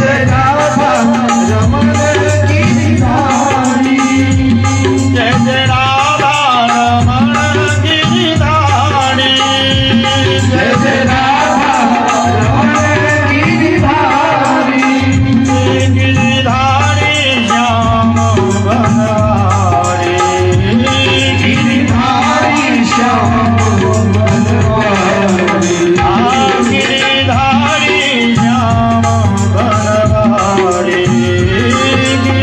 जय राधा रमण गिरिधारी, जय जय राधा रमण गिरिधारी, जय जय राधा रमण गिरिधारी, गिरिधारी श्याम बनवारी, गिरिधारी श्याम बनवारी, गिरिधारी श्याम बनवारी,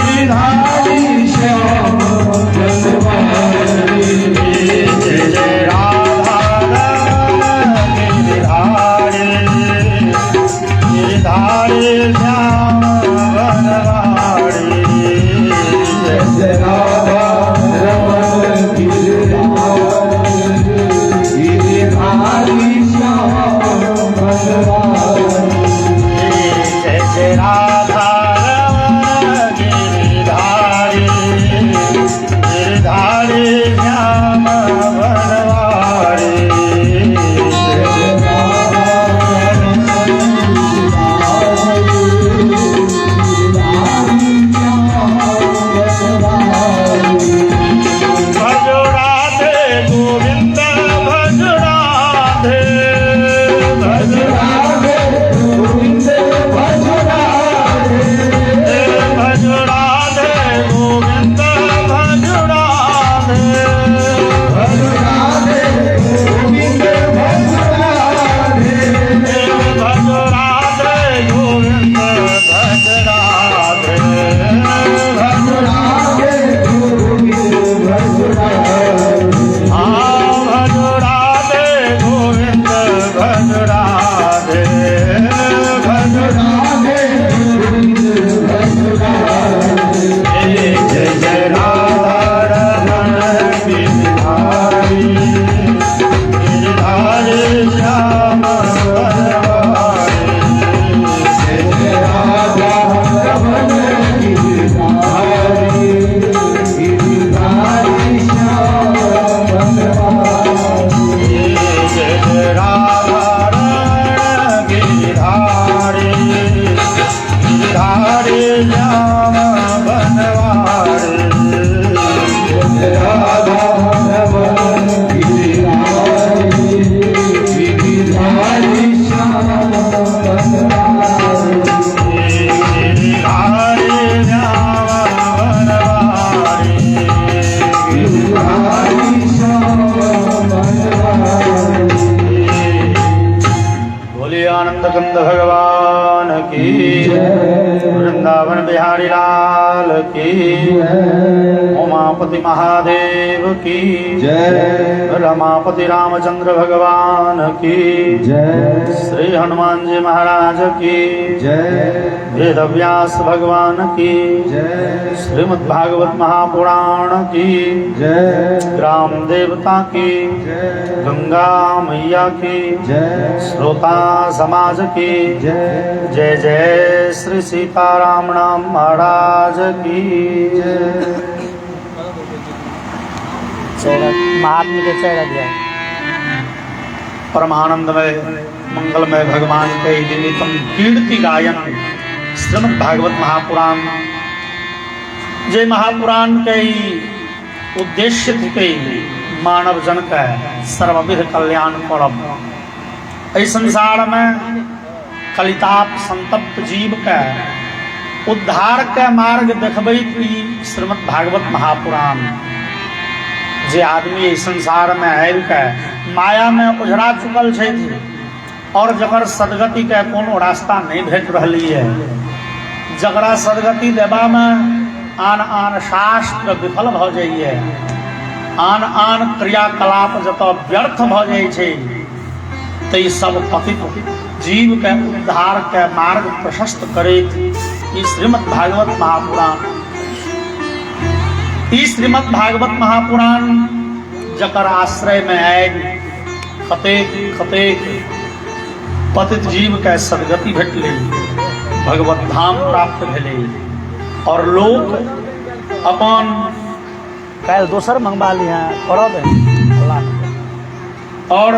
गिरिधारी श्याम बनवारी, जय जय राधा गिरिधारी, गिरिधारी श्याम बनवारी, जय जय राधा रमण गिरिधारी, गिरिधारी श्याम बनवारी, जय जय राधा गिरिधारी, गिरिधारी श्याम बनवारी, भजो राधे गोविंद भजो राधे, भजो भजो राधे गोविंद भजो राधे, भजो राधे गोविंद भजो राधे, भजो राधे गोविंद भजो राधे, भजो राधे भजो राधे गोविंद भजो राधे, भजो जय जय राधा रमण गिरिधारी, गिरिधारी श्याम बनवारी, जय जय राधा रमण गिरिधारी, गिरिधारी श्याम बनवारी, जय जय राधा रमण गिरिधारी, गिरिधारी श्याम बनवारी, जय राधा रमण गिरिधारी, गिरिधारी श्याम बनवारी, गिरिधारी श्याम बनवारी, गिरिधारी श्याम बनवारी। बोलिए आनंद कंद भगवान की, वृंदावन बिहारी लाल की, उमापति महादेव की, जय रमापति रामचंद्र भगवान की, जय श्री हनुमान जी महाराज की, जय वेदव्यास भगवान की, जय श्रीमद् भागवत महापुराण की, जय ग्राम देवता की, जय गंगा मैया की, जय श्रोता समाज की, जय जय जय श्री सीताराम नाम महाराज की जय। महात्मा के चेहरा दिया परमानंदमय मंगलमय भगवान के निमित्तम कीर्ति गायन श्रीमद् भागवत महापुराण जय महापुराण के उद्देश्य थे मानव जन का सर्वविध कल्याण करब। इस संसार में कलिताप संतप्त जीव का उद्धार के मार्ग देखबैत श्रीमद् भागवत महापुराण। जे आदमी इस संसार में आबि के माया में उझरा चुकल छै और जकर सदगति के कोनो रास्ता नहीं भेट रही है, जकरा सदगति देवा में आन आन शास्त्र विफल भ जाइए, आन आन क्रियाकलाप जतऽ व्यर्थ भ जाइ छै, तै सब पतित जीव के उद्धार के मार्ग प्रशस्त करैत ई श्रीमद् भागवत महापुराण। ई श्रीमद् भागवत महापुराण जकर आश्रय में आयल कतेक कतेक पतित जीव के सदगति भेटलै, भगवत धाम प्राप्त भेलै और लोग अपन काल दोसर मंगवा ली हैं करब और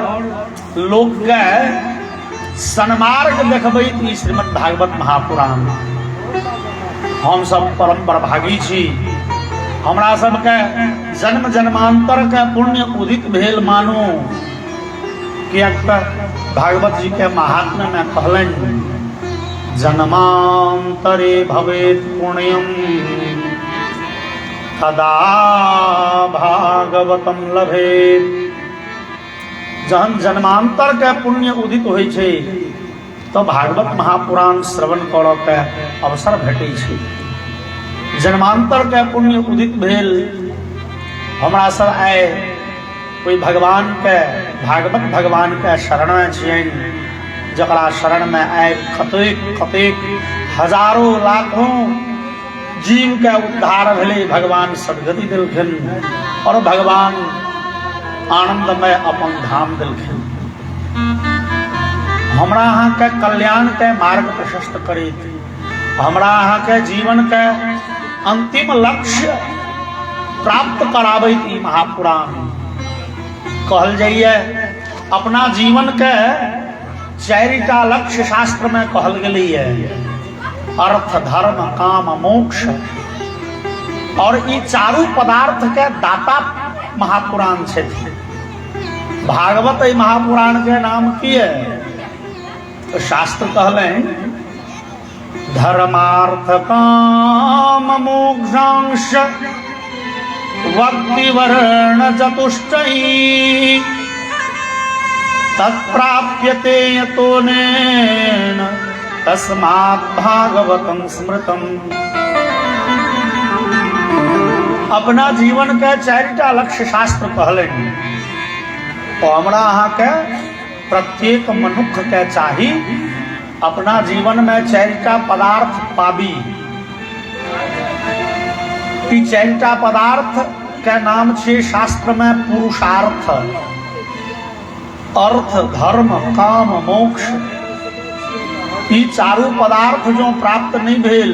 लोग के सन्मार्ग देखबैत ई श्रीमद् भागवत महापुराण। हम सब परम बड़भागी छी। हमरा सबके जन्म जन्मांतर के पुण्य उदित भेल मानू। कियाक त भागवत जी के महात्म्य में कहलनि जन्मांतरे भवेत पुण्यम तदा भागवतम लभेत। जहन जन्मांतर के पुण्य उदित होइ छै तो भागवत महापुराण श्रवण करऽ के अवसर भेटै छै। जन्मांतर के पुण्य उदित भेल। हमरा सब आए कोई भगवान के भागवत भगवान के शरण में छियनि, जकरा शरण में आए कतेक कतेक हजारों लाखों जीव के उद्धार भेले, भगवान सदगति देलखिन और भगवान आनंदमय अपन धाम देलखिन। हमरा अहाँ के कल्याण के मार्ग प्रशस्त करैत, हमरा अहाँ के जीवन के अंतिम लक्ष्य प्राप्त कराबैत ई महापुराण। कहल जाइए अपना जीवन के चारिटा लक्ष्य शास्त्र में कहल गेलै है, अर्थ धर्म काम मोक्ष। और ई चारू पदार्थ के दाता महापुराण छथि। भागवत ई महापुराण के नाम की है? तो शास्त्र कहले धर्मार्थ काम मोक्षांश भक्ति वर्ण चतुष्टयी तत्प्राप्यते यतोनेन तस्मात् भागवतं स्मृतम्। अपना जीवन के चारिटा लक्ष्य शास्त्र कहले। तो हमरा अहाँ के प्रत्येक मनुष्य के चाही अपना जीवन में चारिटा पदार्थ पाबी। ई चारिटा पदार्थ के नाम छे शास्त्र में पुरुषार्थ, अर्थ धर्म काम मोक्ष। ई चारू पदार्थ जो प्राप्त नहीं भेल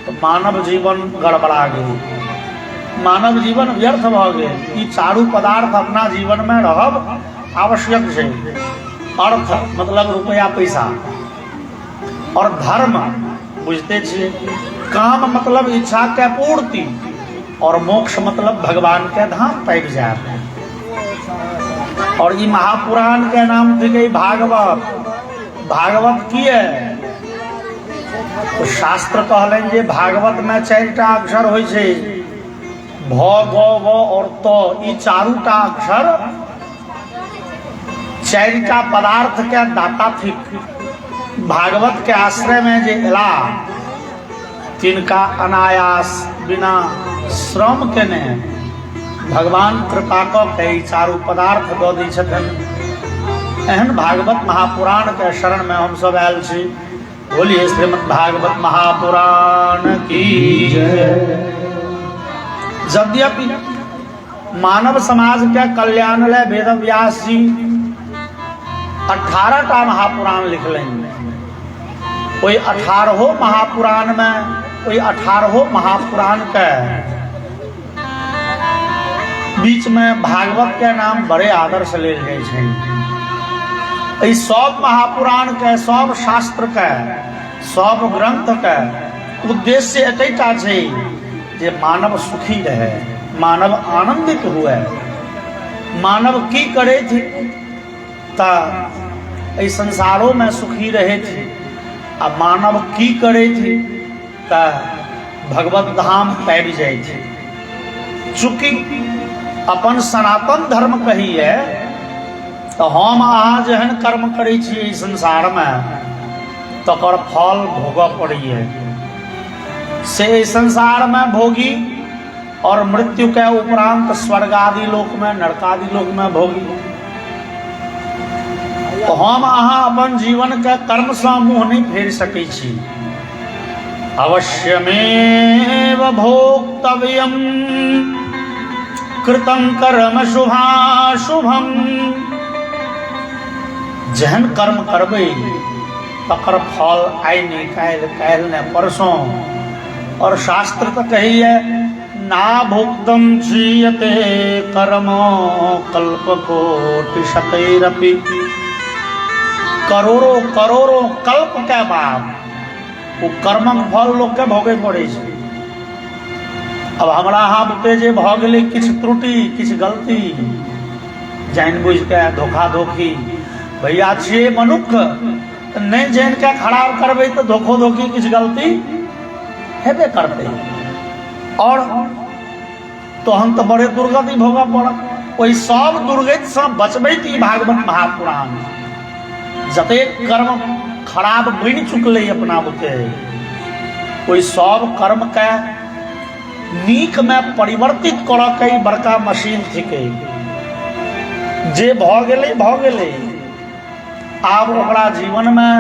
तो मानव जीवन गड़बड़ा गेल, मानव जीवन व्यर्थ भ गेल। ई चारू पदार्थ अपना जीवन में रहब आवश्यक है। अर्थ मतलब रुपया पैसा, और धर्म बुझते छे, काम मतलब इच्छा के पूर्ति, और मोक्ष मतलब भगवान के धाम पाबि जाए। और ये महापुराण के नाम थे भागवत। भागवत की है? तो शास्त्र कहलन जे भागवत में चारिटा अक्षर होइ छे, भ ग व और त। ई चारूटा अक्षर चारिटा पदार्थ के दाता थिक। भागवत के आश्रय में जे एला तिनका अनायास बिना श्रम केने भगवान कृपा के चारू पदार्थ दऽ दै छथिन। एहन भागवत महापुराण के शरण में हम सब आयल छी। बोलिए श्रीमद् भागवत महापुराण की जय। यद्यपि मानव समाज के कल्याण ले वेद व्यास जी 18टा महापुराण लिखलनि। ओई 18 महापुराण में ओई 18 महापुराण के बीच में भागवत के नाम बड़े आदर से लेल जाइ छै। ई सब महापुराण के, सब शास्त्र के, सब ग्रंथ के उद्देश्य एकटा छै जे मानव सुखी रहे, मानव आनंदित हुए। मानव की करे थे ता ई संसारों में सुखी रहे थे, आ मानव की करे थे ता भगवत धाम पाबि जाए थे। चूँकि अपन सनातन धर्म कही है तो हम अहाँ जेहन कर्म करे छी संसार में तकर फल भोगऽ पड़ैए। से संसार में भोगी और मृत्यु के उपरांत स्वर्ग आदि लोक में, नरकादि लोक में भोगी। तो हम अहाँ अपन जीवन के कर्म से मुँह नहीं फेर सकै छी। अवश्यमेव भोक्तव्यम कृतं कर्म शुभाशुभम। जेहन कर्म करबै तकर फल आइ नहीं काल्हि, काल्हि ने परसों। और शास्त्र तो कही है ना भुक्तम क्षीयते कर्मो कल्पकोटि शतैरपि। करोड़ों करोड़ों कल्प के बाद वो कर्मक फल लोग के भोगे पड़े छै। अब हमरा अहाँ बुते जे भऽ गेलै किछु त्रुटि किछु गलती जानि बुझि के धोखा धोखी, भैया छियै मनुख, नहीं जानि के खराब करबै तो धोखो धोखी किछु गलती हेबे करतै, और तहन तो बड़े दुर्गति भोगऽ पड़त। ओहि सब दुर्गति से बचबैत ई भागवत महापुराण जतेक कर्म खराब बनि चुकलै अपना बुते, ओहि सब कर्म के नीक में परिवर्तित करऽ के बड़का मशीन थिकै। जे भऽ गेलै आब ओकरा जीवन में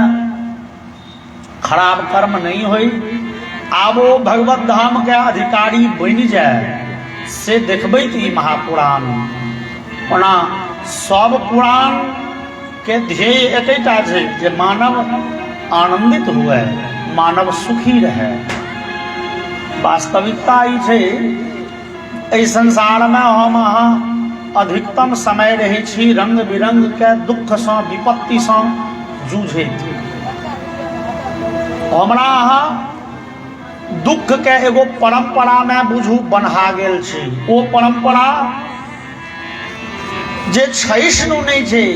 खराब कर्म नहीं होई, आब वो भगवत धाम के अधिकारी बनि जाए से देखबैत ई महापुराण। ओना सब पुराण के ध्येय एकटा छै जे मानव आनंदित हुए, मानव सुखी रहे। वास्तविकता ई छै एहि संसार में हम अहाँ अधिकतम समय रहे छी रंग बिरंग के दुख से विपत्ति से जूझैत। हमरा अहाँ दुख के एगो परंपरा में बुझू बन्हा गेल छी। ओ परंपरा जे छैसनु नहीं छै,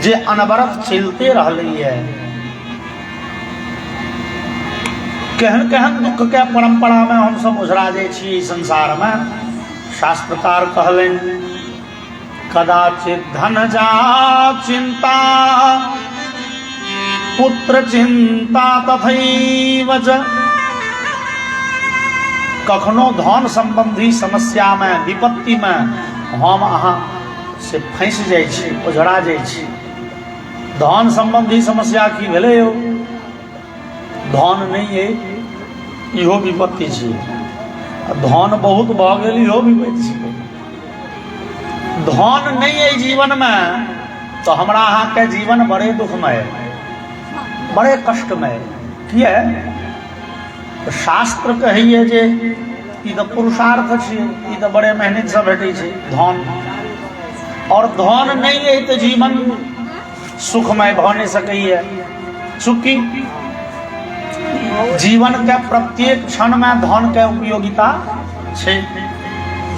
जे अनवरत चलते रहलै। केहन केहन दुख के परंपरा में हम सब उझरा जाइ छी संसार में। शास्त्रकार कहलन कदाचित धन जा चिंता पुत्र चिंता तथैव च। कखनो धन संबंधी समस्या में विपत्ति में हम अहाँ से फंस जाइ छी, उझरा जाइ छी। धन संबंधी समस्या की भेलै यौ? धन नहीं है इहो विपत्ति छै, धन बहुत भऽ गेल इहो विपत्ति छै। धन नहीं है जीवन में तो हमरा अहाँ के जीवन बड़े दुखमय बड़े कष्टमय किए? तो शास्त्र कहिए जे ई तो पुरुषार्थ छै, ई तो बड़े मेहनत से भेटै छै धन, और धन नहीं है तो जीवन सुखमय भऽ नहीं सकैए। चूँकि जीवन के प्रत्येक क्षण में धन के उपयोगिता छै।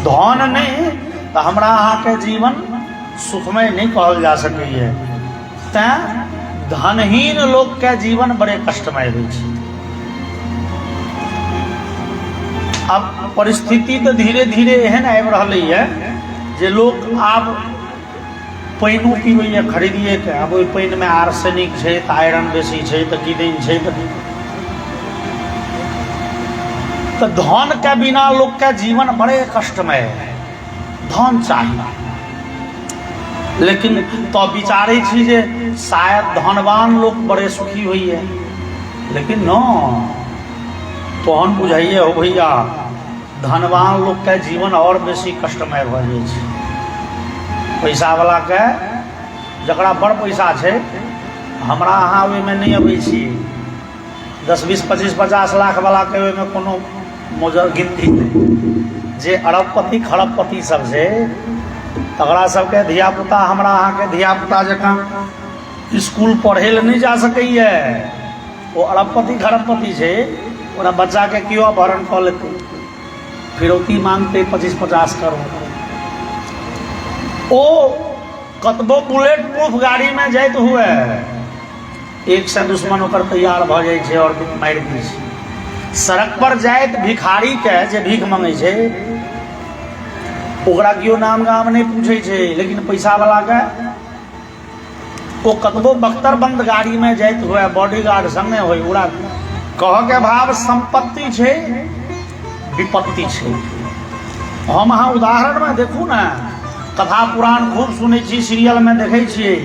धन नहीं तो हमरा अहाँ के जीवन सुखमय नहीं कहल जा सकैए। तैं धनहीन लोग के जीवन बड़े कष्टमय होइ छै। अब परिस्थिति तो धीरे धीरे एहन आबि रहलै है जे लोग आब पानिओ पीबैए खरीदिए के। अब ओहि पानि में आर्सेनिक छै तऽ आयरन बेसी छै तऽ किदैन छै तो धन के बिना लोग के जीवन बड़े कष्टमय है। धन चाहिए, लेकिन तो विचारे छी जे शायद धनवान लोग बड़े सुखी हुई है, लेकिन न तहन बुझाइए हो भैया धनवान लोग के जीवन और बेसी कष्टमय भऽ जाइ छै। पैसा वाला के जकरा बड़ पैसा छै, हमरा अहाँ ओहिमे नहीं अबै छी। 10, 20, 25, 50 लाख वाला के ओहिमे कोनो मोजर गिनती नहीं। जे अरबपति खरबपति सब छै तकरा सबके धियापुता हमरा अहाँ के धियापुता जकाँ स्कूल पढ़े ले नहीं जा सकैए। वो अरबपति खरबपति छै, ओकरा बच्चा के क्यों अपहरण कऽ लेतै, फिरौती मांगते 25-50 करोड़। ओ कतबो बुलेट प्रूफ गाड़ी में जाइत हुए एक से दुश्मन ओकर तैयार भऽ जाइ छै और मारि दै छै। सड़क पर जाइत भिखारी के जे भीख मांगे छै ओकरा कियो नाम गाम नहीं पूछे छै, लेकिन पैसा वाला के ओ कतबो बख्तरबंद गाड़ी में जाइत हुए बॉडीगार्ड संगे होय, ओकरा कह के भाव संपत्ति छै विपत्ति छै। हम अहाँ उदाहरण में देखू ना, कथा पुराण खूब सुनै छी, सीरियल में देखै छियै।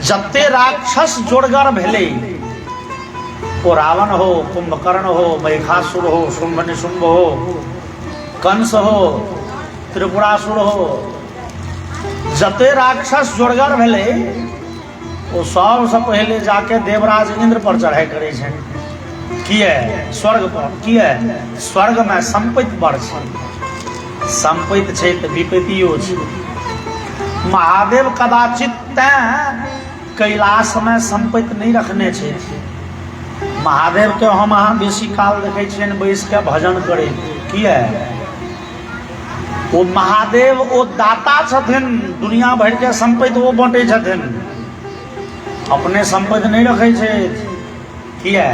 जते राक्षस जोड़गर भेलै, वो रावण हो, कुंभकर्ण हो, महिषासुर हो, शुंभ निशुंभ हो, कंस हो, त्रिपुरासुर हो, जते राक्षस जोड़गर भेलै वो सबसे पहले जाके देवराज इंद्र पर चढ़ाई करे छै। किए? स्वर्ग पर। किए? स्वर्ग में संपत्ति बड़ छै, संपत्ति छै तऽ विपत्तियो छै। महादेव कदाचित तैं कैलाश में संपत्ति नहीं रखने छै, महादेव के हम अहाँ बेसी काल देखै छियनि बैस के भजन करे किया ओ महादेव ओ दाता छथिन दुनिया भर के संपत्ति ओ बांटे छथिन अपने संपत्ति नहीं रखे छै किया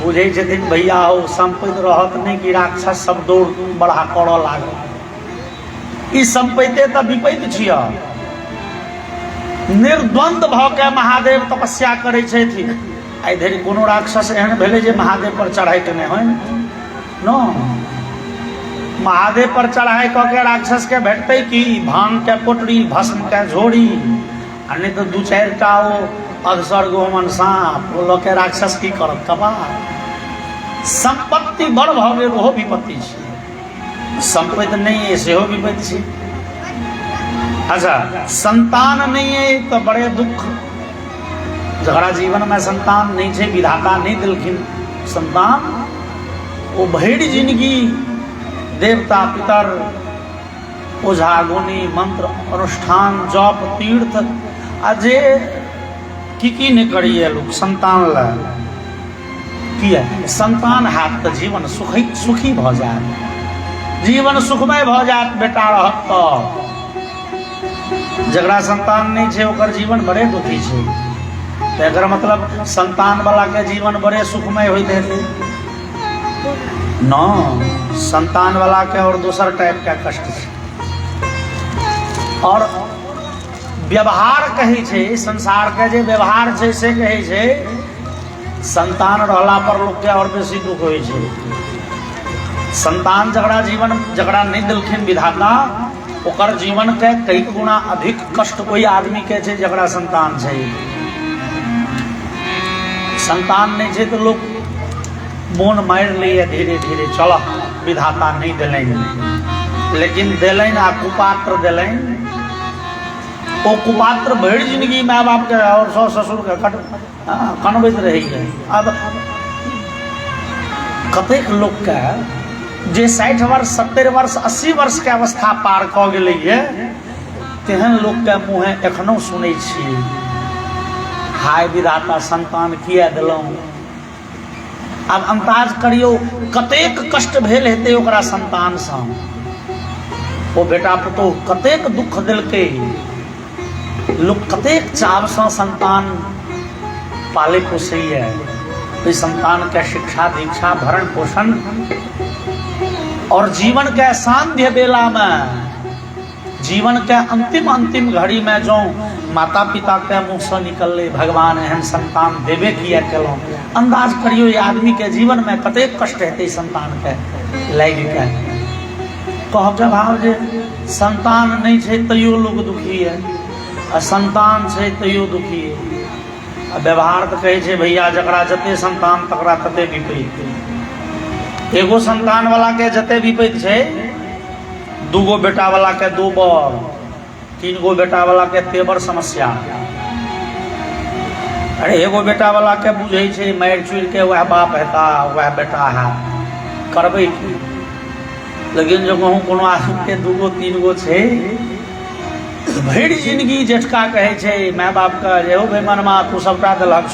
बुझे छथिन भैया हो संपत्ति रहत नहीं कि राक्षस सब दौड़ बढ़ा करऽ लागल ई संपत्ति तऽ विपत्ति छियै निर्द्वंद भ के महादेव तपस्या करै छथिन आई धरि कोनो राक्षस एहन भेलै जे महादेव पर चढ़ाई केने होइ नो महादेव पर चढ़ाई क के राक्षस के भेटतै कि भांग के पोटरी भस्म के झोरी आ नहीं तो दू चारि टा ओ अधसर गोमन सांप ओ के राक्षस की करत कबार संपत्ति बड़ भ गेल ओहो विपत्ति छै संपत्ति नहीं है सेहो विपत्ति छै अच्छा संतान नहीं है तो बड़े दुख जरा जीवन में संतान नहीं है विधाता नहीं दिलखिन संतान वो भैर जिंदगी देवता पितर ओझा गुनी मंत्र अनुष्ठान जप तीर्थ अजे की नहीं करिए लोग संतान ला किया संतान हाथ तो जीवन सुखी भ जाए जीवन सुखमय भ जाए बेटा रहत तो जगरा संतान नहीं है ओकर जीवन बड़े दुखी है एकर मतलब संतान वाला के जीवन बड़े सुखमय होते हेतै न संतान वाला के और दूसर टाइप का कष्ट है और व्यवहार कहे छे संसार के जे व्यवहार छे से कहे छे संतान रहला पर लोग के और बेसी दुख होय छे संतान जगड़ा जीवन जगड़ा नहीं दिलखिन विधाता ओकर जीवन के कई गुना अधिक कष्ट कोई आदमी के छे जगड़ा संतान छे संतान नहीं छे तो लोग मोन मार लिए धीरे धीरे चलो विधाता नहीं दिलें लेकिन दिलें आ कुपात्र दिलें वो कुपात्र भर जिंदगी माँ बाप के और सौ ससुर के कनबैत रही है अब कतेक लोग के जे 60 वर्ष 70 वर्ष 80 वर्ष के अवस्था पार क गेलै है तेहन लोग के मुँहे एखनो सुनै छी हाय विधाता संतान किया दिलौं अब अंदाज करियो कतेक कष्ट भेल हेतै ओकरा संतान सँ ओ बेटा पुतोह कतेक दुख दिलकै लोग कतेक चाव सँ संतान पाले पोसैया ओहि संतान के शिक्षा दीक्षा भरण पोषण और जीवन के सांध्य बेला में जीवन के अंतिम घड़ी में जो माता पिता के मुख से निकलले भगवान एहन संतान देवे किया केलौं अंदाज करियो ये आदमी के जीवन में कतेक कष्ट हेतै संतान के लागि के कहब के भाव जे संतान नहीं छै तैयो लोग दुखी है आ संतान छै तैयो दुखी है आ व्यवहार तो कहे छै भैया जकरा जते संतान तकरा तते विपैत एगो संतान वाला के जते विपैत छै दूगो बेटा वाला के दो बर 3 गो बेटा वाला के तेवर समस्या अरे एगो बेटा वाला के बुझे छे मार चुर के वह बाप हेता वह बेटा है करबे की लेकिन जो कहूँ कोनो आदमी के 2 गो 3 गो छे भर जिंदगी जेठका कहे छे माय बाप का जे हो बेमनमा तू सबटा देलक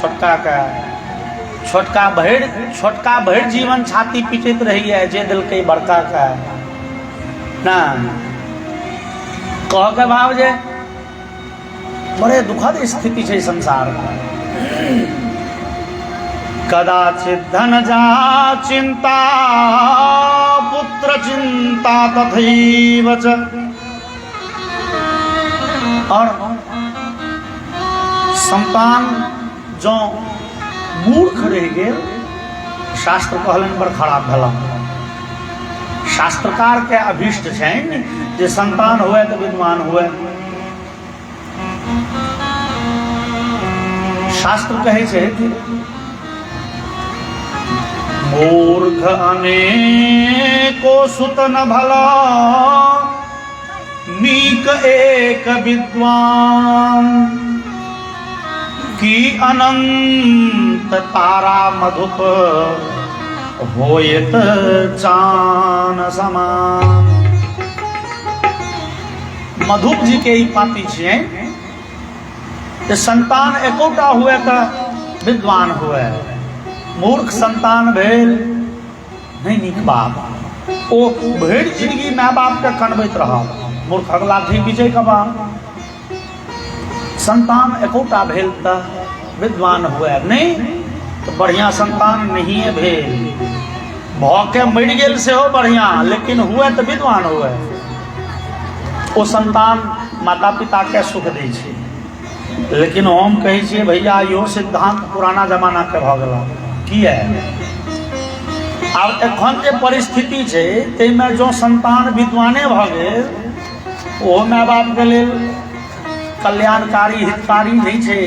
छोटका भर जीवन छाती पीटैत रही है जे दिलकै बड़का का ना कह के भाव जे बड़े दुखद स्थिति है संसार का कदाचित धन जा चिंता पुत्र चिंता तथैव च और संतान जो मूर्ख रह गए शास्त्र कहलन पर खराब भला शास्त्रकार के अभीष्ट छनि जे संतान हुए तो विद्वान हुए शास्त्र कहे छे मूर्ख अनेको सुत न भला नीक एक विद्वान की अनंत तारा मधुप होयत चान समान। मधुप जी के ही पाती छिए संतान एकोटा हुए तो विद्वान हुए मूर्ख संतान भेल नहीं नीक बाप ओ भरि जिंदगी माय बाप के कनबैत रहब मूर्खक लाठी विजय कबा संतान एकोटा भेल तऽ विद्वान हुए नहीं तो बढ़िया संतान नहीं भेल भऽ के मरि गेल सेहो बढ़िया लेकिन हुए तो विद्वान हुए ओ संतान माता पिता के सुख दै छै लेकिन हम कहै छियै भैया इहो सिद्धांत पुराना जमाना के भऽ गेल किया आब एखन जे परिस्थिति छै ताहिमे जो संतान विद्वाने भऽ गेल ओहो माय बाप के लेल कल्याणकारी हितकारी नहीं छै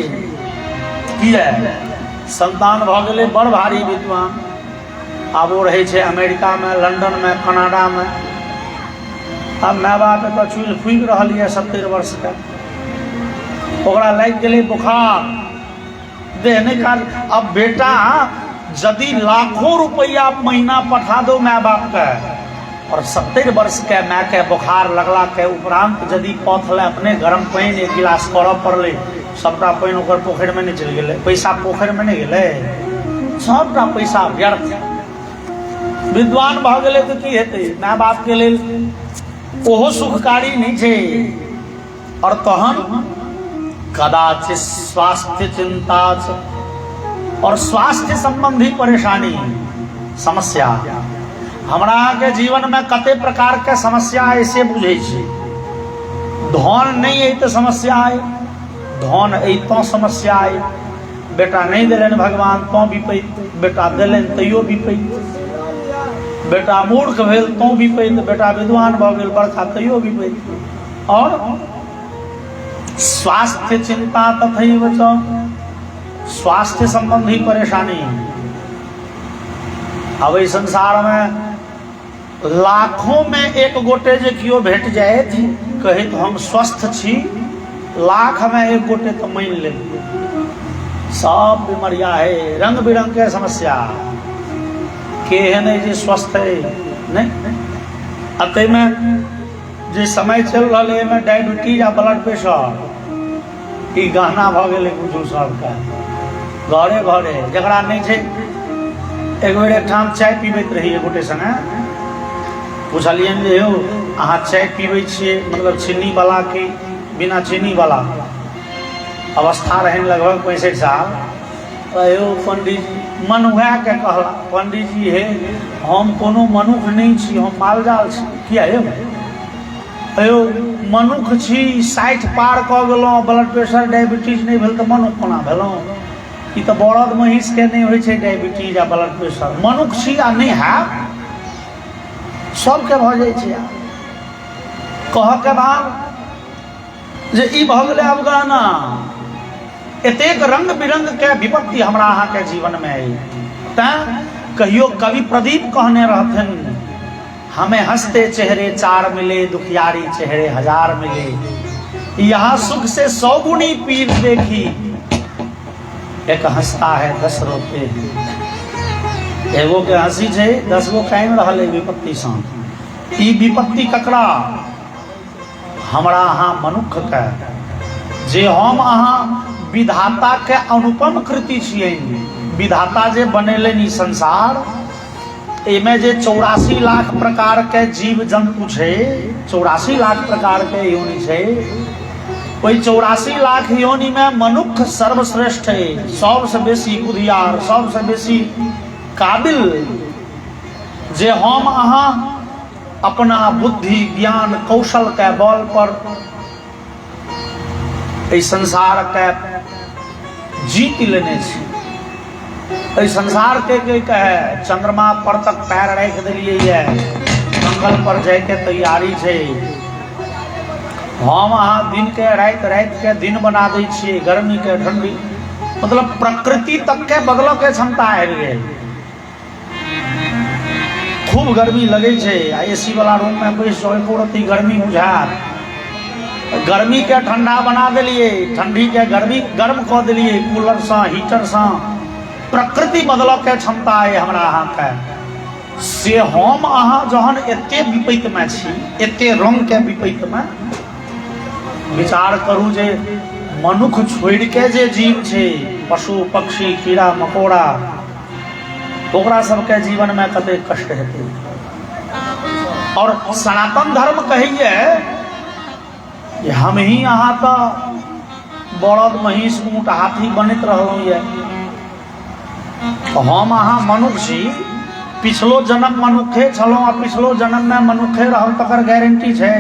किया संतान भऽ गेलै बड़ भारी विद्वान आब वो रहे छै अमेरिका में लंदन में कनाडा में अब माय बाप तो चूल फूकि रहल है 70 वर्ष के ओकरा लागि गेलै बुखार देह नहीं काज अब बेटा यदि लाखों रुपया महीना पठा दो माय बाप के और 70 वर्ष के माय के बुखार लगला के उपरांत यदि पौथले अपने गर्म पानी एक गिलास करऽ पड़लै सबटा पानी ओकर पोखरि में नहीं चलि गेलै पैसा पोखरि में नहीं गेलै सबटा पैसा व्यर्थ विद्वान भऽ गेलै तऽ की हेतै माय बाप के लेल ओहो सुखकारी नहीं छै और तहन कदाचित स्वास्थ्य चिंता और स्वास्थ्य संबंधी परेशानी समस्या हमरा के जीवन में कते प्रकार के समस्या ऐसे बुझे छी धन नहीं है तो समस्या है धन है तो समस्या है बेटा नहीं दिलन भगवान तो विपैत बेटा दिलन तैयो विपैत बेटा मूर्ख भेल तो विपैत बेटा विद्वान भऽ गेल बड़का तैयो विपैत और स्वास्थ्य चिंता तथैव च स्वास्थ्य संबंधी परेशानी अब इस संसार में लाखों में एक गोटे जे कियो भेट जाए कहे तो हम स्वस्थ छी लाख में एक गोटे तो मान ले सब बीमारियां है रंग बिरंग के समस्या के है नहीं जे स्वस्थ है नहीं अतः में जे समय चल रहा है में डायबिटीज या ब्लड प्रेशर ई गहना भ गेले बुझू सबके घरे घरे जकरा नहीं छै एक बेर एकठाम चाय पीबैत रही गोटे संगे पूछलियन जे यौ अहाँ चाय पीबै छियै मतलब चीनी वाला की बिना चीनी वाला अवस्था रहन लगभग 65 साल यौ पंडित जी मन उहा के कहला पंडित जी हे हम कोनो मनुख नहीं छी हम मालजाल छी किया यौ मनुख छी 60 पार कऽ गेलहुँ ब्लड प्रेशर डायबिटीज नहीं भेल तऽ मनुख कोना भेलहुँ ई तऽ बरद महिष के नहीं होइ छै डायबिटीज आ ब्लड प्रेशर मनुख छी आ नहीं है सबके भऽ जाइ छै कह के बाद जे ई भऽ गेलै अवगाना एतेक रंग बिरंग के विपत्ति हमरा अहाँ के जीवन में आई तैं कहियो कवि प्रदीप कहने रहथिन हमें हंसते चेहरे 4 मिले दुखियारी चेहरे 1000 मिले यहाँ सुख से 100 गुनी पीर देखी एक हंसता है 10 रोते हैं एगो के हंसी छै 10 गो कायम रहल विपत्ति सँ ई विपत्ति ककरा हमरा अहाँ मनुख के जे हम अहाँ विधाता के अनुपम कृति छियै विधाता जे बनेलनि ई संसार एमे जे 84 लाख प्रकार के जीव जंतु छै 84 लाख प्रकार के योनि छै ओई 84 लाख योनि में मनुख सर्वश्रेष्ठ है सबसे बेसी बुधियार सबसे बेसी काबिल जे हम अहाँ अपना बुद्धि ज्ञान कौशल के बल पर इस संसार के जीत लेने छी इस संसार के कहे चंद्रमा पर तक पैर रख दिलिए है मंगल पर जाए के तैयारी छै हम अहाँ दिन के रात रात के दिन बना दै छियै गर्मी के ठंडी मतलब प्रकृति तक के बदलो के क्षमता आबि गेल खूब गर्मी लगे छै आ एसी वाला रूम में बैस जाओ एको रत्ती गर्मी बुझात गर्मी के ठंडा बना दिलिए ठंडी के गर्मी गर्म कऽ दिलिए कूलर सँ हीटर सँ प्रकृति बदलो के क्षमता है हमरा अहाँ के से हम अहाँ जहन एते विपैत में छी एते रंग के विपैत में विचार करू जे मनुख छोड़ के जे जीव छै पशु पक्षी कीड़ा मकोड़ा ओकरा सबके जीवन में कते कष्ट हेतै। और सनातन धर्म कहिए कि हम ही यहाँ तो बड़द महिष ऊँट हाथी बनैत रहलहुँ ये, हम अहाँ मनुष्य छी, पिछलो जन्म मनुखे छलहुँ आ पिछलो जन्म में मनुखे रहब तकर गारंटी छै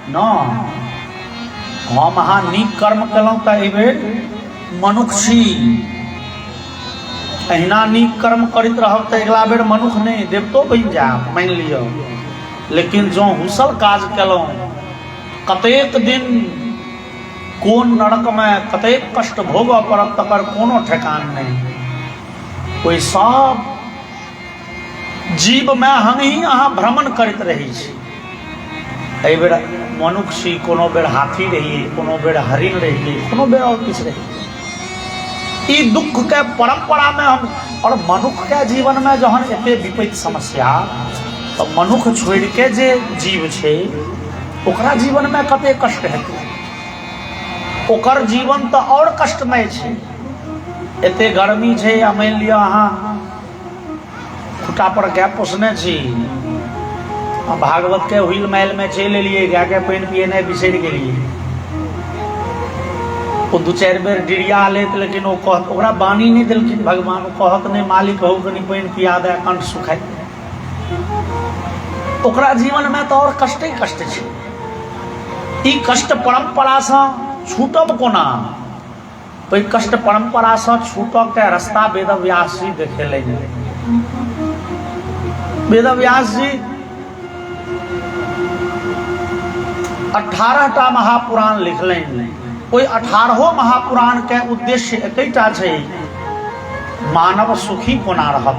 न। हम अहाँ नीक कर्म केलहुँ तऽ एहि बेर मनुख छी, अहिना नीक कर्म करैत रहब तऽ अगिला बेर मनुख नहीं देवतो बनि जायब मानि लिअ। लेकिन जो हुसल काज केलहुँ, कतेक दिन कोन नरक में कतेक कष्ट भोगऽ पड़त तकर कोनो ठेकान नहीं। कोई सब जीव में हम ही अहाँ भ्रमण करैत रही छी। एहि बेर मनुख छी, कोनो बेर हाथी रहिए, कोनो बेर हरिण रहिए, कोनो बेर और किछु रहिए। ई दुख के परंपरा में हम, और मनुख के जीवन में जहन एते विपरीत समस्या, तो मनुख छोड़ के जे जीव छै ओकरा जीवन में कते कष्ट हेतै, ओकर जीवन तो और कष्टमय छै। एते गर्मी छै, आ मान लिअ अहाँ खुटा पर गाय पोसने छी, भागवत के व्हील माइल में चलि एलियै, गाय के पानि पियेनाइ बिसरि गेलियै। ओ दू चारि बेर डिरिया लेत, लेकिन ओ कहत, ओकरा बानी नहीं देलखिन भगवान, कहत नहीं मालिक हो कनी पानि पिया दे, कंठ सुखाय। ओकरा जीवन में तो और कष्टे कष्ट छै। ई कष्ट परंपरा से छूटब कोना? ओहि कष्ट परंपरा से छूटब के रास्ता वेदव्यास जी देखेलनि। वेदव्यास जी 18टा महापुराण लिखलनि। ओहि 18 महापुराण के उद्देश्य एकटा छै, मानव सुखी कोना रहत,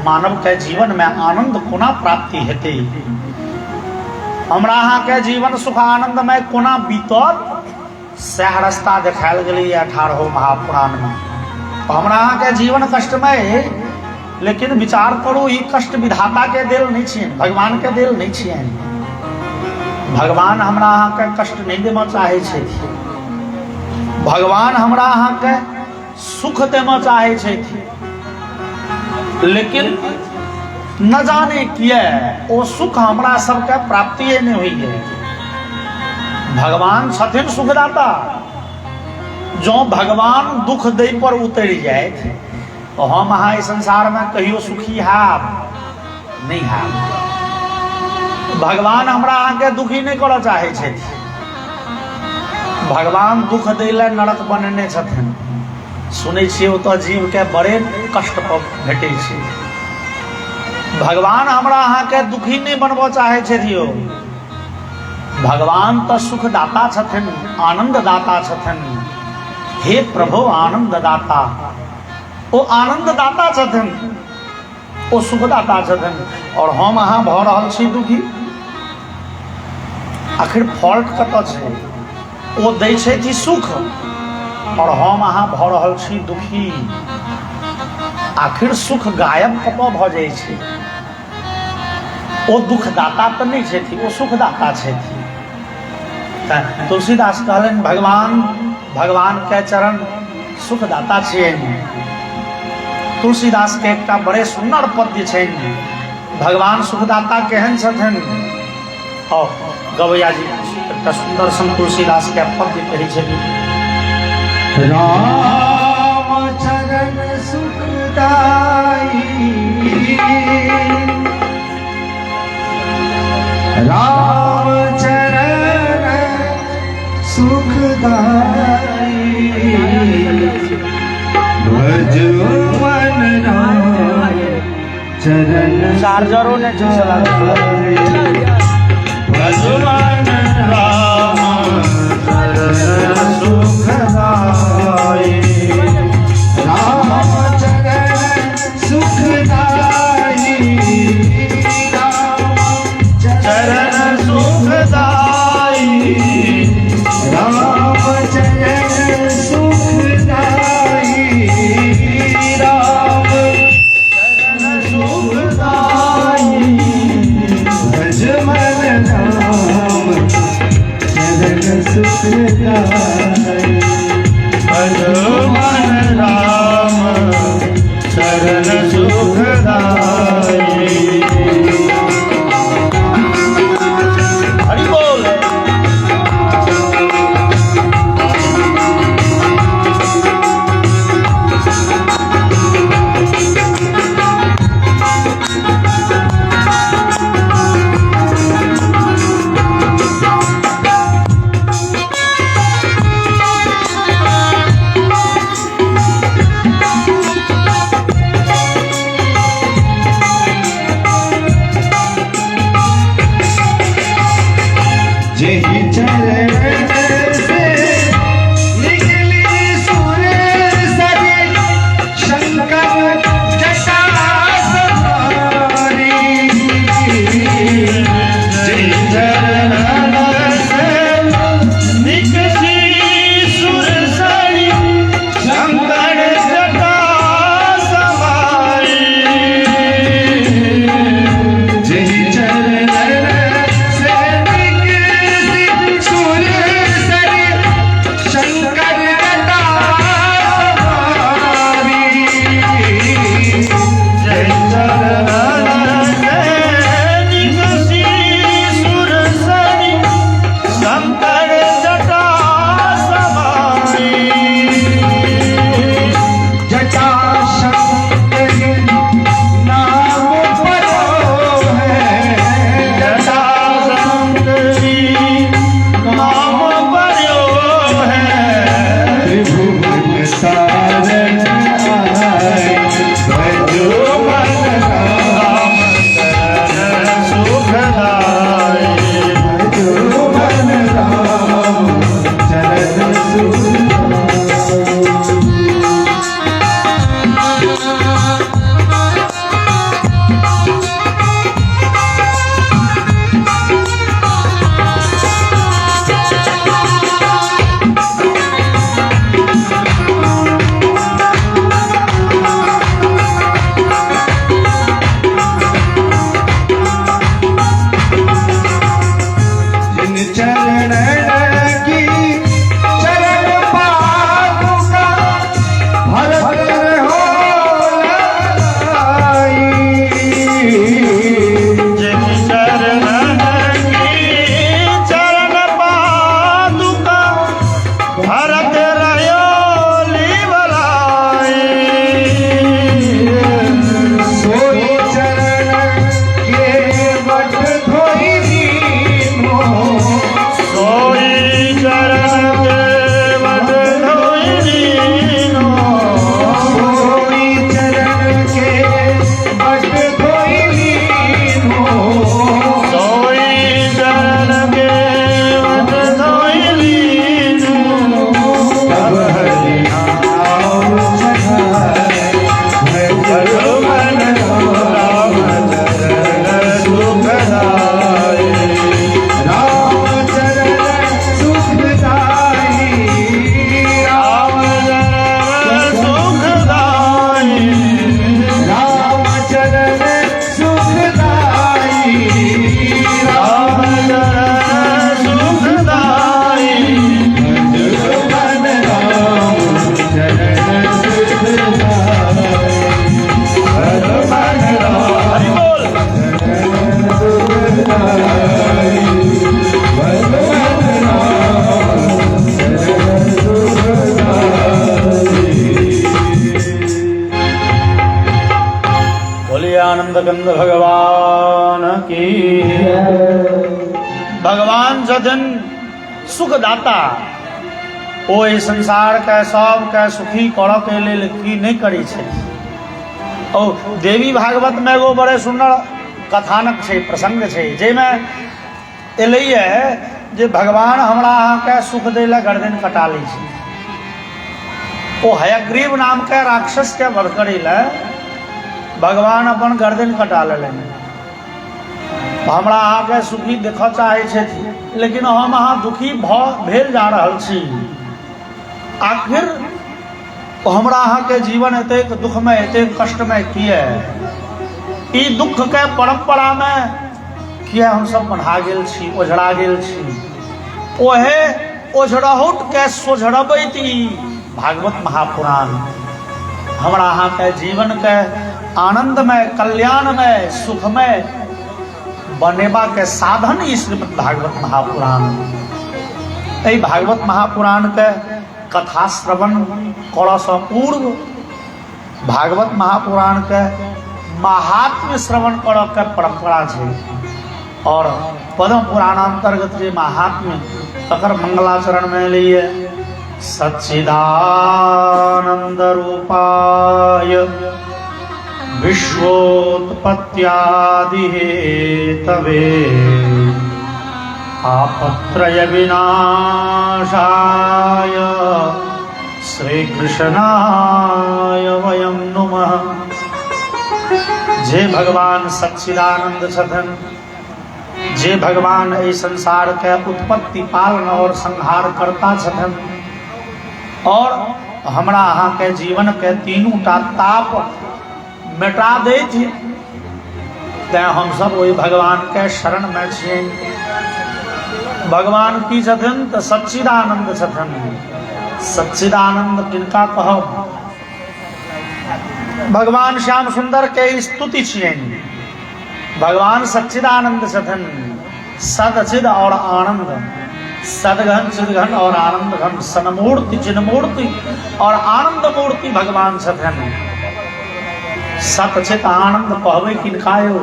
मानव के जीवन में आनंद कोना प्राप्ति हेतै, हमरा अहाँ के जीवन सुख आनंद में कोना बीतत, सह रास्ता देखायल गेलै 18 महापुराण में। हमरा अहाँ के जीवन कष्टमय, लेकिन विचार करू, ई कष्ट विधाता के देल नहीं छियनि, भगवान के देल नहीं छियनि। भगवान हमरा अहाँ के कष्ट नहीं देना चाहे छै, भगवान हमरा अहाँ के सुख देना चाहे छै, लेकिन न जाने किए ओ सुख हमरा सबके प्राप्ति नहीं हुई है। भगवान छथिन सुखदाता, जो भगवान दुख दे पर उतर जाए तो हम अहाँ इस संसार में कहियो सुखी हैब नहीं हैब। भगवान हमरा अहाँ के दुखी नहीं करऽ चाहे छै, भगवान दुख दै ले नरक बनेने छथिन। सुनै छियै ओतऽ जीव के बड़े कष्ट भेटै छै। भगवान हमरा अहाँ के दुखी नहीं बनबऽ चाहे छथिन। भगवान तो सुखदाता छथिन, आनंददाता छथिन। हे प्रभु आनंददाता, ओ आनंददाता छथिन, ओ सुखदाता छथिन। और हम अहाँ भऽ रहल छी दुखी, आखिर फॉल्ट कतऽ छै? ओ दै छथि सुख और हम अहाँ भऽ रहल छी दुखी। आखिर सुख गायब कतऽ भऽ जाइ छै? ओ दुखदाता तऽ नहीं छथि, ओ सुखदाता छथि। तुलसीदास कहलन भगवान के चरण सुखदाता छियनि। तुलसीदास के एकटा बड़े सुंदर पद्य छनि, भगवान सुखदाता केहन छथिन। और गवैया जी एकटा सुंदर सन तुलसीदास के पद्य कहै छथिन, राम चरण सुखदाई, राम चरण सुखदाई, भज मन राम चरण। चार्जरों ने चला भज मन राम चरण सुखदाई, राम चरण सुखदाई, चरण सुखदाई, राम चरण सुखदाई, राम चरण सुखदाई, भज मन राम बोलिए आनंद कंद भगवान की। भगवान जदन सुखदाता ओ संसार के सब के सुखी करऽ के लेल की नहीं करी छे। ओ देवी भागवत में एगो बड़े सुंदर कथानक छे, प्रसंग छे, जेमे एलैये जे भगवान हमरा अहाँ के सुख देला गर्दन कटा ली छे। ओ हयग्रीव नाम के राक्षस के वध करै ले भगवान अपन गर्दन कटा लेलनि। हमरा अहाँ के सुखी देखऽ चाहे छथि, लेकिन हम अहाँ दुखी भेल जा रहल छी। आखिर हमरा अहाँ के जीवन एतेक दुखमय एतेक कष्टमय किए? ई दुख के परंपरा में किया हम सब बन्हा गेल छी, ओझरा गेल छी? ओहे ओझरहुट के सोझरबैत ई भागवत महापुराण हमरा अहाँ के जीवन के आनंदमय कल्याणमय सुखमय बनेबा के साधन ई श्रीमद् भागवत महापुराण। एहि भागवत महापुराण के कथा श्रवण करऽ सँ पूर्व भागवत महापुराण के महात्म्य श्रवण करऽ के परंपरा छै और पद्म पुराण अंतर्गत जे महात्म्य तकर मंगलाचरण में लिए सच्चिदानंद रूपाय विश्वोत्पत्त्यादि हेतवे आपत्रय विनाशाय श्री कृष्णाय वयं नुमः। जे भगवान सच्चिदानंद छथन, जे भगवान एहि संसार के उत्पत्ति पालन और संहार करता छथन और हमरा अहाँ के जीवन के तीनों टा ताप मिटा दैत, तैं हम सब ओहि भगवान के शरण में छियै। भगवान की छथिन तऽ सच्चिदानंद छथिन। सच्चिदानंद किनका कहब? भगवान श्याम सुंदर के स्तुति छियनि। भगवान सच्चिदानंद छथिन, सदचिद और आनंद, सदघन चिदघन और आनंद घन, सन्मूर्ति चिन्मूर्ति और आनंद मूर्ति भगवान छथिन। सतचित आनंद कहबै किनका यौ?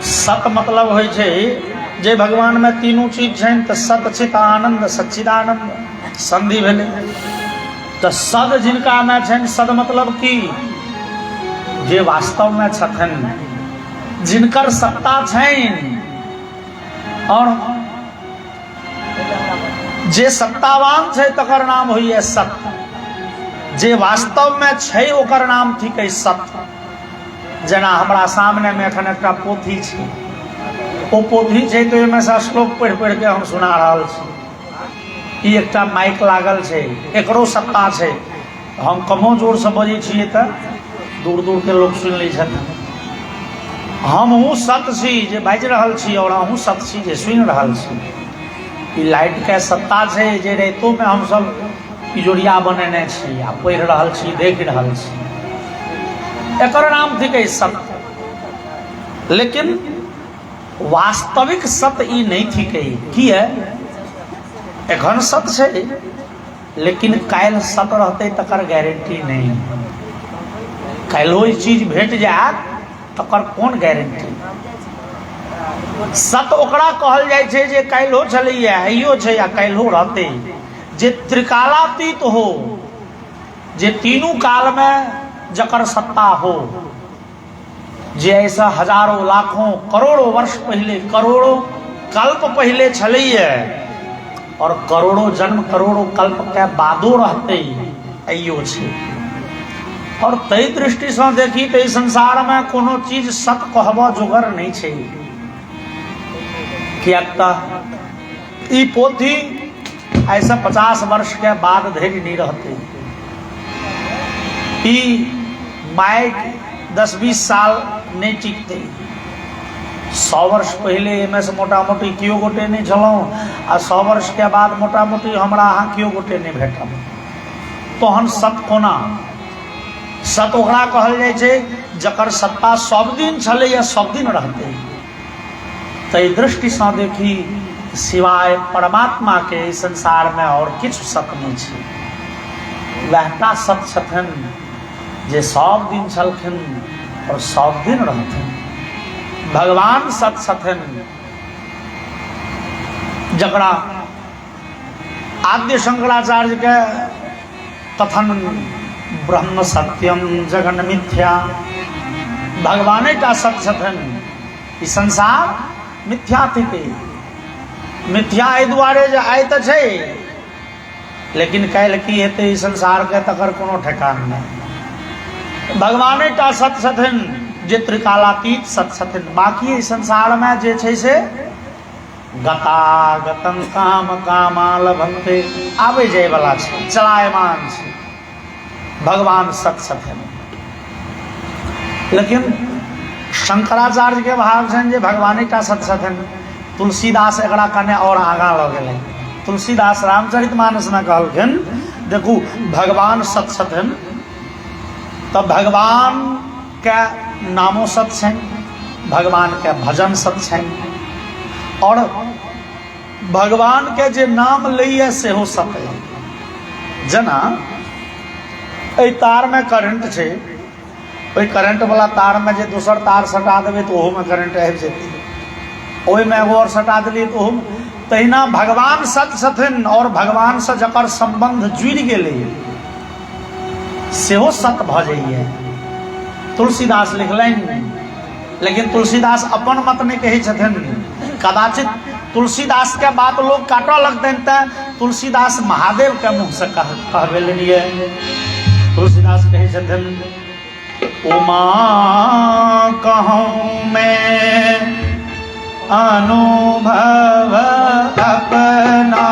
सत मतलब होइ छै जे भगवान में तीनों चीज छनि तऽ सतचित आनंद सच्चिदानंद संधि भेलै। तऽ सद जिनका में छनि, सद मतलब की? जे वास्तव में छथिन, जिनकर सत्ता छनि और जे सत्तावान छै तकर नाम होइए सत्य। जे वास्तव में छै ओकर नाम थिकै सत्य। जेना हमरा सामने में एखन एकटा पोथी छै, ओ पोथी छै तऽ ओहिमे सँ श्लोक पढ़ि पढ़ि के हम सुना रहल छी। ई एकटा माइक लागल छै, एकरो सत्ता छै। हम कमो जोर से बजै छियै तऽ दूर दूर के लोग सुनि लै छथिन। हमहूँ सत्य छी जे बाजि रहल छी और अहूँ सत्य छी जे सुनि रहल छी। ई लाइट के सत्ता छै जे राइतो में हम सब इजोरिया बनेने छी आ पढ़ि रहल छी, देख रहल छी। एकर नाम थिकै सत्य। लेकिन वास्तविक सत्य ई नहीं थिकै। किया? एखन सत्य छै, लेकिन काल्हि सत्य रहतै तकर गारंटी नहीं। काल्हिओ ई चीज भेट जायत तकर कोन गारंटी? सत्य ओकरा कहल जाइ छै जे काल्हिओ छलैए, आइयो छै आ काल्हिओ रहतै। जे त्रिकालातीत हो, जे तीनों काल में जकर सत्ता हो, जे ऐसा हजारों लाखों करोड़ों वर्ष पहले, करोड़ों कल्प पहले छलैए और करोड़ों जन्म करोड़ों कल्प के बादो रहतै, आइयो छै। और तै दृष्टि से देखी तो संसार में कोनो चीज सत्य कहबा जोगर नहीं छै। कियाक तऽ ई पोथी ऐसा 50 वर्ष के बाद धैर्य नहीं रहते। ई माइक 10-20 साल नहीं टिकते। 100 वर्ष पहले एमे से मोटा मोटी कियो गोटे नहीं छलहुँ आ 100 वर्ष के बाद मोटा मोटी हमरा अहाँ कियो गोटे नहीं भेटल। तहन सत्य कोना? सत्य ओकरा कहल जाइ छै जकर सत्ता सब दिन छलै या सब दिन रहतै। तै दृष्टि से देखी सिवाय परमात्मा के इस संसार में और किछु सत्य नहीं छै। वहटा सत्य छथिन जे सब दिन छलखिन और सब दिन रहते भगवान सत सथन जकरा आद्य शंकराचार्य के कथन ब्रह्म सत्यम जगन मिथ्या भगवाने का सत सथन ई संसार मिथ्या थी मिथ्या एहि दुआरे जे आइ तऽ छै लेकिन काल्हि की हेतै ई संसार के तकर कोनो ठेकान नहीं भगवाने टा सत छथिन जे त्रिकालातीत सत छथिन बाकी ई संसार में जे छै से गतागतम काम कामा लभन्ते आबै जाय वाला छै चलायमान छै भगवान सत छथिन लेकिन शंकराचार्य के भाव छनि जे भगवाने टा सत छथिन तुलसीदास एकरा कने और आगाँ लऽ गेलै तुलसीदास रामचरितमानस में कहलखिन देखू भगवान सत छथिन तब भगवान के नामो सत छनि भगवान के भजन सत छनि और भगवान के जे नाम लैए सेहो सत है जेना एहि तार में करंट छै ओहि करंट वाला तार में जे दोसर तार सटा देबै तऽ ओहो में करंट आबि जेतै ओहि में एगो और सटा देलियै तऽ ओहो तहिना भगवान सत छथिन और भगवान से जकर संबंध जुड़ि गेलै सेहो सत भऽ जाइए तुलसीदास लिखलनि लेकिन तुलसीदास अपन मत नहीं कहै छथिन कदाचित तुलसीदास के बात लोग काटऽ लगतनि तऽ तुलसीदास महादेव के मुँह से कहबेलनि तुलसीदास कहै छथिन उमा कहूँ मैं अनुभव अपना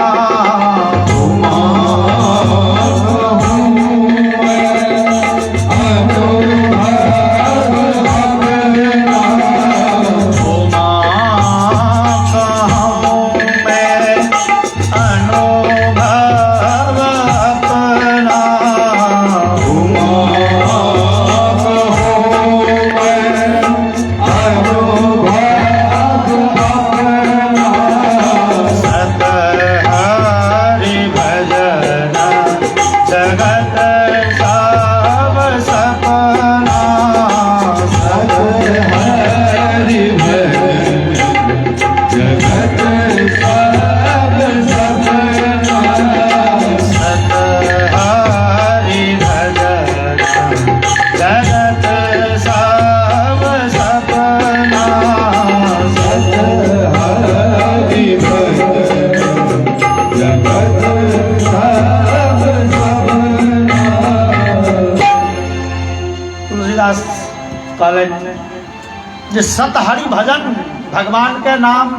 जे सत हरि भजन भगवान के नाम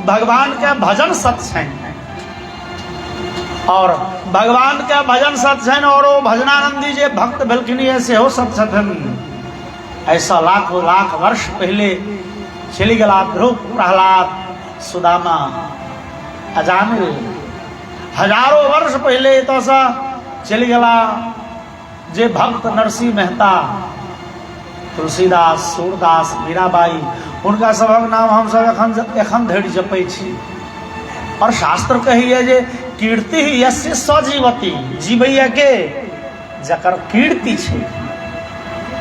भगवान के भजन सत छनि और भगवान के भजन सत छनि और वो भजनानंदी जे भक्त भेलखिन सेहो सत छथिन ऐसा लाखों लाख वर्ष पहले चलि गेला ध्रुव प्रहलाद सुदामा अजामिल हजारों वर्ष पहले एतऽ से चलि गेला जे भक्त नरसिंह मेहता तुलसीदास सूरदास मीराबाई हुनका सभक नाम हम सब एखन धरि जपै छी और शास्त्र कहिए जे कीर्ति यस्य सजीवती जीवैया के जकर कीर्ति छै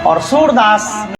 और सूरदास